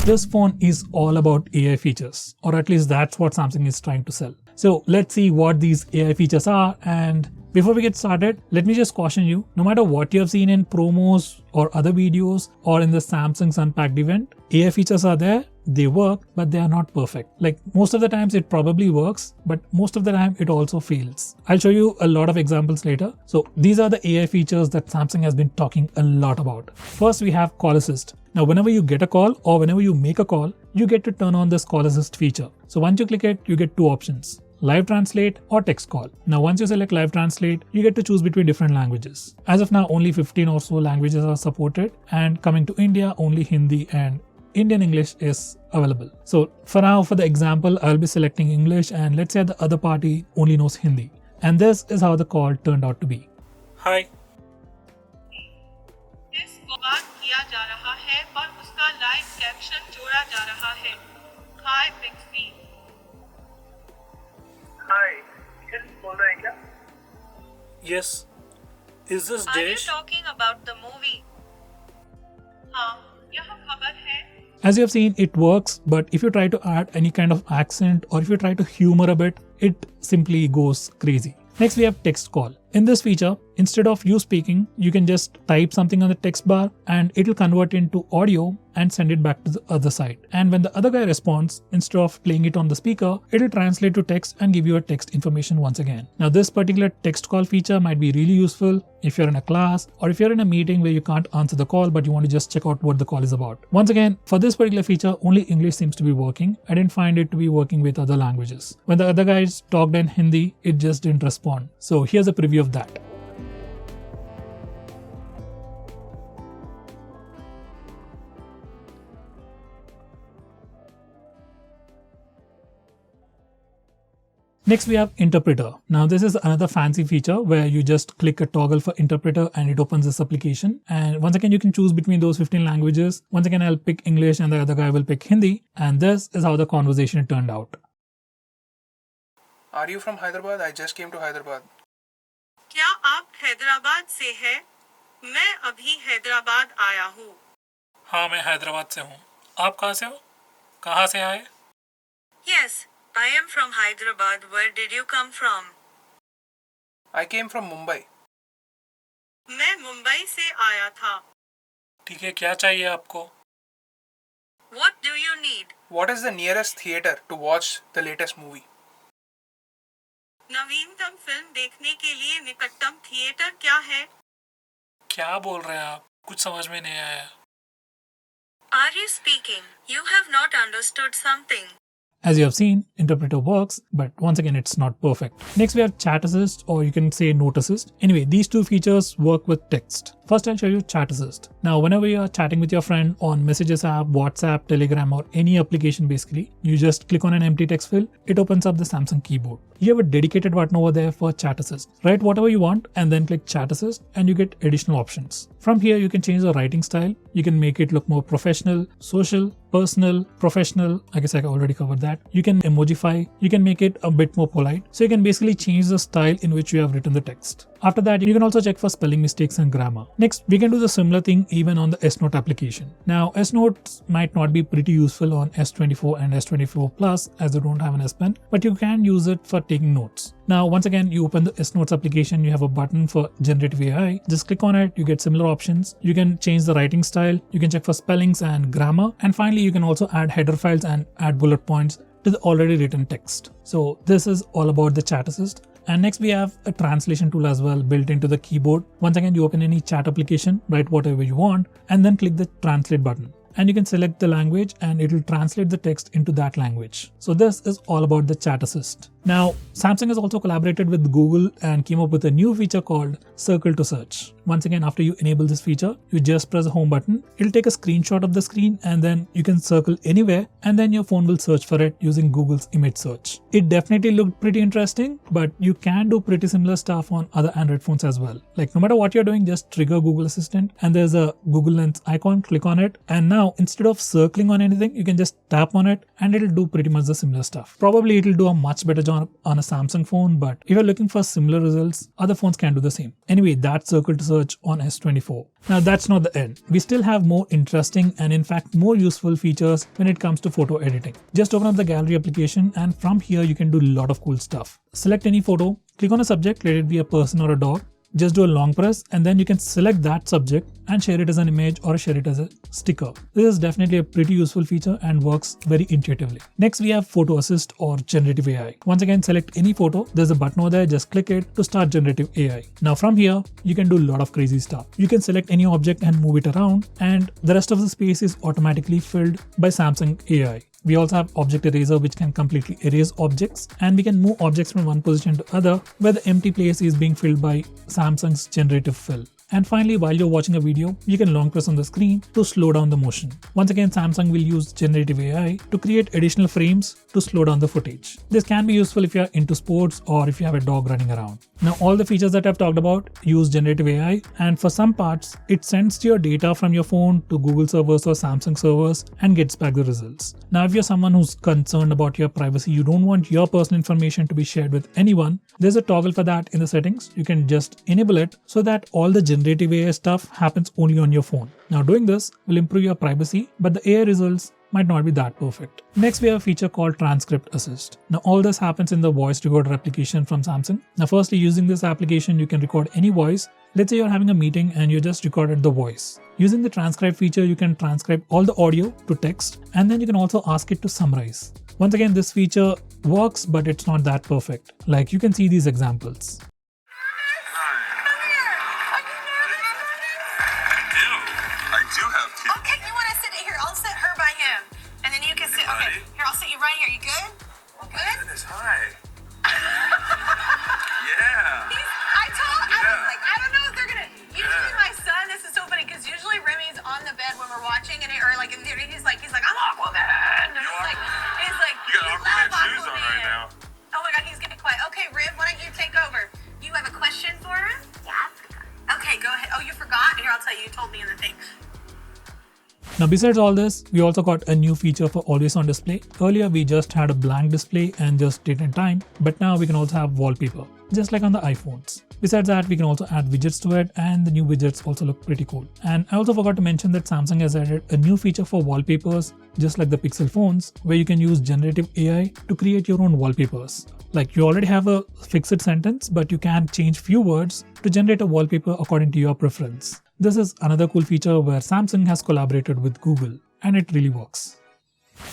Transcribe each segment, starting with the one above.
This phone is all about AI features, or at least that's what Samsung is trying to sell. So let's see what these AI features are, and before we get started, let me just caution you, no matter what you have seen in promos or other videos or in the Samsung's Unpacked event, AI features are there, they work, but they are not perfect. Like most of the times it probably works, but most of the time it also fails. I'll show you a lot of examples later. So these are the AI features that Samsung has been talking a lot about. First, we have Call Assist. Now, whenever you get a call or whenever you make a call, you get to turn on this Call Assist feature. So once you click it, you get two options: Live Translate or Text Call. Now, once you select Live Translate, you get to choose between different languages. As of now, only 15 or so languages are supported, and coming to India, only Hindi and Indian English is available. So for now, for the example, I'll be selecting English, and let's say the other party only knows Hindi. And this is how the call turned out to be. Hi. बात किया जा रहा है पर उसका live caption जोड़ा जा रहा है। हाय पिक्सी। हाय, किस बोल रहे हैं क्या? Yes. Is this Are you Desh? talking about the movie? हाँ, यह खबर है। As you have seen, it works, but if you try to add any kind of accent or if you try to humor a bit, it simply goes crazy. Next, we have Text Call. In this feature, instead of you speaking, you can just type something on the text bar and it'll convert into audio and send it back to the other side. And when the other guy responds, instead of playing it on the speaker, it'll translate to text and give you a text information once again. Now, this particular text call feature might be really useful if you're in a class or if you're in a meeting where you can't answer the call but you want to just check out what the call is about. Once again, for this particular feature, only English seems to be working. I didn't find it to be working with other languages. When the other guys talked in Hindi, it just didn't respond. So here's a preview of that. Next, we have Interpreter. Now, this is another fancy feature where you just click a toggle for Interpreter and it opens this application. And once again, you can choose between those 15 languages. Once again, I'll pick English and the other guy will pick Hindi. And this is how the conversation turned out. Are you from Hyderabad? I just came to Hyderabad. क्या आप हैदराबाद से हैं? मैं अभी हैदराबाद आया हूँ। हाँ, मैं हैदराबाद से हूँ। आप कहाँ से हो? कहाँ से आए? Yes, I am from Hyderabad. Where did you come from? I came from Mumbai. मैं मुंबई से आया था। ठीक है, क्या चाहिए आपको? What do you need? What is the nearest theatre to watch the latest movie? नवीनतम फिल्म देखने के लिए निकटतम थिएटर क्या है? क्या बोल रहे हैं आप? कुछ समझ में नहीं आया। Are you speaking? You have not understood something. As you have seen, Interpreter works, but once again, it's not perfect. Next, we have Chat Assist, or you can say Note Assist. Anyway, these two features work with text. First, I'll show you Chat Assist. Now, whenever you are chatting with your friend on Messages app, WhatsApp, Telegram, or any application basically, you just click on an empty text field, it opens up the Samsung keyboard. You have a dedicated button over there for Chat Assist. Write whatever you want and then click Chat Assist and you get additional options. From here, you can change the writing style. You can make it look more professional, social, personal, professional. I guess I already covered that. You can emojify. You can make it a bit more polite. So you can basically change the style in which you have written the text. After that, you can also check for spelling mistakes and grammar. Next, we can do the similar thing even on the S-Note application. Now, S-Notes might not be pretty useful on S24 and S24 Plus as they don't have an S Pen, but you can use it for taking notes. Now, once again, you open the S-Notes application, you have a button for generative AI. Just click on it, you get similar options. You can change the writing style, you can check for spellings and grammar. And finally, you can also add header files and add bullet points to the already written text. So this is all about the Chat Assist. And next we have a translation tool as well built into the keyboard. Once again, you open any chat application, write whatever you want, and then click the translate button. And you can select the language and it will translate the text into that language. So this is all about the Chat Assist. Now, Samsung has also collaborated with Google and came up with a new feature called Circle to Search. Once again, after you enable this feature, you just press the home button. It'll take a screenshot of the screen and then you can circle anywhere and then your phone will search for it using Google's image search. It definitely looked pretty interesting, but you can do pretty similar stuff on other Android phones as well. Like no matter what you're doing, just trigger Google Assistant and there's a Google Lens icon, click on it. And now instead of circling on anything, you can just tap on it and it'll do pretty much the similar stuff. Probably it'll do a much better job on a Samsung phone, but if you're looking for similar results, other phones can do the same. Anyway, that's Circle to Search on S24. Now that's not the end. We still have more interesting and in fact more useful features when it comes to photo editing. Just open up the gallery application and from here you can do a lot of cool stuff. Select any photo, click on a subject, let it be a person or a dog. Just do a long press and then you can select that subject and share it as an image or share it as a sticker. This is definitely a pretty useful feature and works very intuitively. Next we have Photo Assist or Generative AI. Once again, select any photo. There's a button over there, just click it to start Generative AI. Now from here, you can do a lot of crazy stuff. You can select any object and move it around and the rest of the space is automatically filled by Samsung AI. We also have Object Eraser which can completely erase objects and we can move objects from one position to other where the empty place is being filled by Samsung's Generative Fill. And finally, while you're watching a video, you can long press on the screen to slow down the motion. Once again, Samsung will use Generative AI to create additional frames to slow down the footage. This can be useful if you're into sports or if you have a dog running around. Now, all the features that I've talked about use Generative AI, and for some parts, it sends your data from your phone to Google servers or Samsung servers and gets back the results. Now, if you're someone who's concerned about your privacy, you don't want your personal information to be shared with anyone, there's a toggle for that in the settings. You can just enable it so that all the Generative AI stuff happens only on your phone. Now, doing this will improve your privacy, but the AI results might not be that perfect. Next, we have a feature called Transcript Assist. Now, all this happens in the voice recorder application from Samsung. Now, firstly, using this application, you can record any voice. Let's say you're having a meeting and you just recorded the voice. Using the transcribe feature, you can transcribe all the audio to text, and then you can also ask it to summarize. Once again, this feature works, but it's not that perfect. Like you can see these examples. Okay, you want to sit here? I'll sit her by him, and then you can sit. Okay, here I'll sit you right here. You good? Good. Goodness, hi. Yeah. I was like, I don't know if they're gonna. Usually my son. This is so funny because usually Remy's on the bed when we're watching, and or like in theory, he's like, I'm Aquaman. And he's like, You got love Aquaman shoes on right now. Oh my God, he's getting quiet. Okay, Rib, why don't you take over? You have a question for him? Yeah. Okay, go ahead. Oh, you forgot? Here, I'll tell you. You told me in the thing. Now, besides all this, we also got a new feature for always on display. Earlier, we just had a blank display and just date and time, but now we can also have wallpaper, just like on the iPhones. Besides that, we can also add widgets to it, and the new widgets also look pretty cool. And I also forgot to mention that Samsung has added a new feature for wallpapers, just like the Pixel phones, where you can use Generative AI to create your own wallpapers. Like you already have a fixed sentence, but you can change few words to generate a wallpaper according to your preference. This is another cool feature where Samsung has collaborated with Google, and it really works.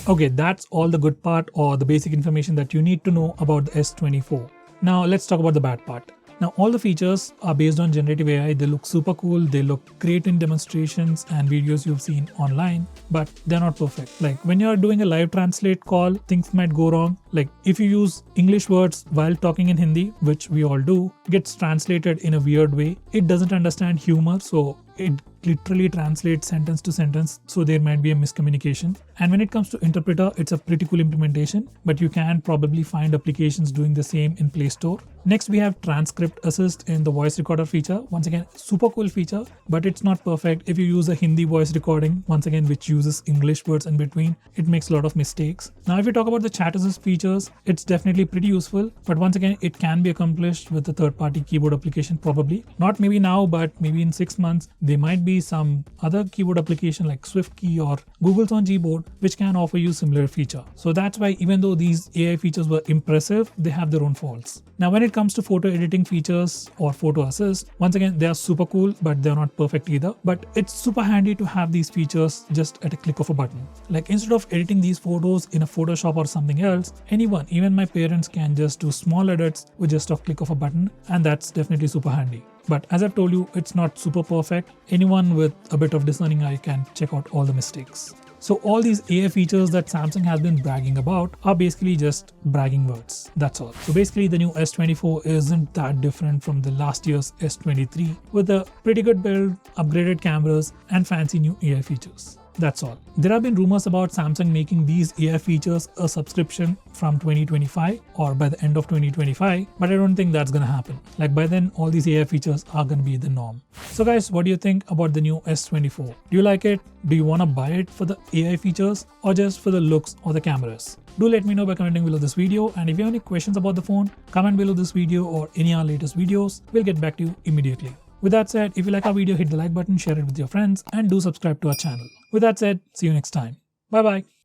Okay, that's all the good part or the basic information that you need to know about the S24. Now let's talk about the bad part. Now all the features are based on Generative AI. They look super cool, they look great in demonstrations and videos you've seen online, but they're not perfect. Like when you're doing a live translate call, things might go wrong. Like if you use English words while talking in Hindi, which we all do, it gets translated in a weird way. It doesn't understand humor, so it literally translates sentence to sentence, so there might be a miscommunication. And when it comes to Interpreter, it's a pretty cool implementation, but you can probably find applications doing the same in Play Store. Next, we have Transcript Assist in the voice recorder feature. Once again, super cool feature, but it's not perfect. If you use a Hindi voice recording, once again, which uses English words in between, it makes a lot of mistakes. Now, if we talk about the Chat Assist features, it's definitely pretty useful, but once again, it can be accomplished with a third-party keyboard application probably. Not maybe now, but maybe in 6 months, there might be some other keyboard application like SwiftKey or Google's on Gboard, which can offer you similar feature. So that's why even though these AI features were impressive, they have their own faults. Now, when it comes to photo editing features or Photo Assist, once again, they are super cool, but they're not perfect either. But it's super handy to have these features just at a click of a button. Like instead of editing these photos in a Photoshop or something else, anyone, even my parents, can just do small edits with just a click of a button, and that's definitely super handy. But as I've told you, it's not super perfect. Anyone with a bit of discerning eye can check out all the mistakes. So all these AI features that Samsung has been bragging about are basically just bragging words. That's all. So basically the new S24 isn't that different from the last year's S23 with a pretty good build, upgraded cameras and fancy new AI features. That's all. There have been rumors about Samsung making these AI features a subscription from 2025 or by the end of 2025, but I don't think that's gonna happen. Like by then, all these AI features are gonna be the norm. So guys, what do you think about the new S24? Do you like it? Do you wanna buy it for the AI features or just for the looks or the cameras? Do let me know by commenting below this video, and if you have any questions about the phone, comment below this video or any of our latest videos. We'll get back to you immediately. With that said, if you like our video, hit the like button, share it with your friends, and do subscribe to our channel. With that said, see you next time. Bye bye.